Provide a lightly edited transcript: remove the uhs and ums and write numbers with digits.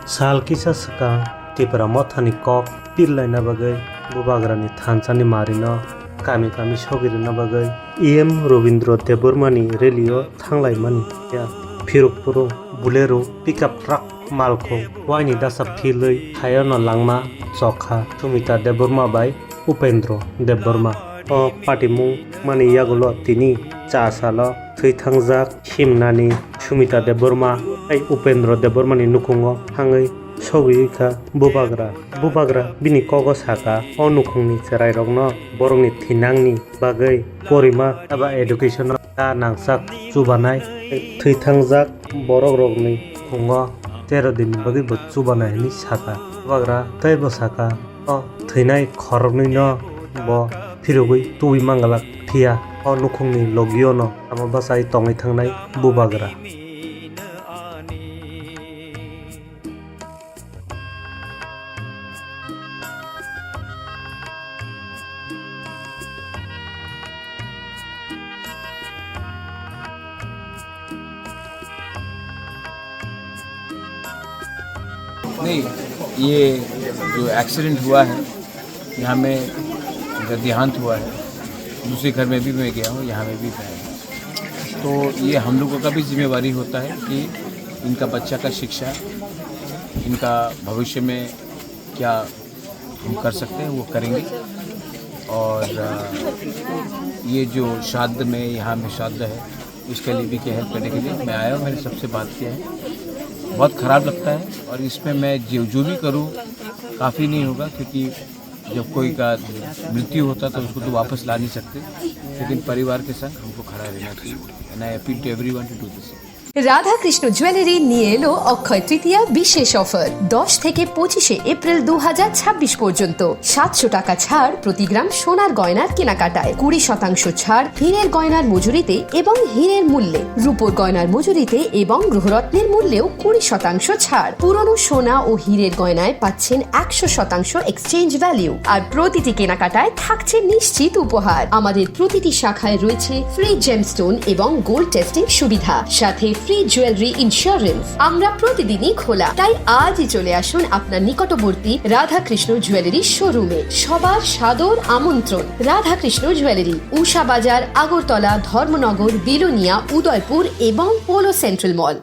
साल किसा सका TIPRA Mothani kok pirlai na bagai BUBAGRA ni thanchani marino kami sogiri na bagai Robindro Debormani relio thanglai mani ya Phuru Bolero pickup truck malko waini dasa philoi hayono langma chokha Sumita Deborma bai Upendro Deborma o Pati mung mani yagulo tini chasalo thwithangjak himnani Sumita Deborma ai Upendro Debormani Nukhungo hangai Sogwikha BUBAGRA bini kogo saka o Nukhungni cherai rokno borokni thinangni bagai porima aba education ta nangsak chubanai thwithangjak borok rokni khungo 13 din bagi bo chubanai ni saka BUBAGRA tai bo saka o Thwinai Khoroknwini no bo phirugui tui mangalak thia o Nukhungni logiono amo basai tongai thangnai BUBAGRA नहीं, ये जो accident हुआ है यहाँ में इनका देहांत हुआ है। दूसरे घर में भी मैं गया हूँ, यहाँ में भी गया हूँ। तो ये हम लोगों का भी जिम्मेवारी होता है कि इनका बच्चा का शिक्षा, इनका भविष्य में क्या हम कर सकते हैं वो करेंगे। और ये जो श्राद्ध में यहाँ में श्राद्ध है उसके लिए भी क्या हेल्प करने के लिए मैं आया हूँ। मैंने सबसे बात किया है, बहुत ख़राब लगता है और इसमें मैं जो भी करूं काफ़ी नहीं होगा, क्योंकि जब कोई का मृत्यु होता तो उसको तो वापस ला नहीं सकते, लेकिन परिवार के संग हमको खड़ा रहना चाहिए। And I appeal to everyone to do this. Radha Krishna jewellery নিয়ে এলো অক্ষয় তৃতীয়া বিশেষ অফার 10 থেকে 25 এপ্রিল 2026 পর্যন্ত 700 টাকা ছাড় প্রতি গ্রাম সোনার গয়নার কেনাকাটায়, 20% ছাড় হীরের গয়নার মজুরিতে এবং হীরের মূল্যে, রূপোর গয়নার মজুরিতে এবং গ্রহরত্নের মূল্যেও 20% ছাড়। পুরনো সোনা ও হীরের গয়নায় পাচ্ছেন 100% এক্সচেঞ্জ ভ্যালু, আর প্রতিটি কেনাকাটায় থাকছে নিশ্চিত উপহার। আমাদের প্রতিটি শাখায় রয়েছে ফ্রি জেমস্টোন এবং গোল্ড টেস্টিং সুবিধা, সাথে ফ্রি জুয়েলারি ইন্স্যুরেন্স। আমরা প্রতিদিনই খোলা, তাই আজই চলে আসুন আপনার নিকটবর্তী রাধাকৃষ্ণ জুয়েলারি শোরুমে। সবার সাদর আমন্ত্রণ। রাধাকৃষ্ণ জুয়েলারি, উষা বাজার, আগরতলা, ধর্মনগর, বিলোনিয়া, উদয়পুর এবং পোলো সেন্ট্রাল মল।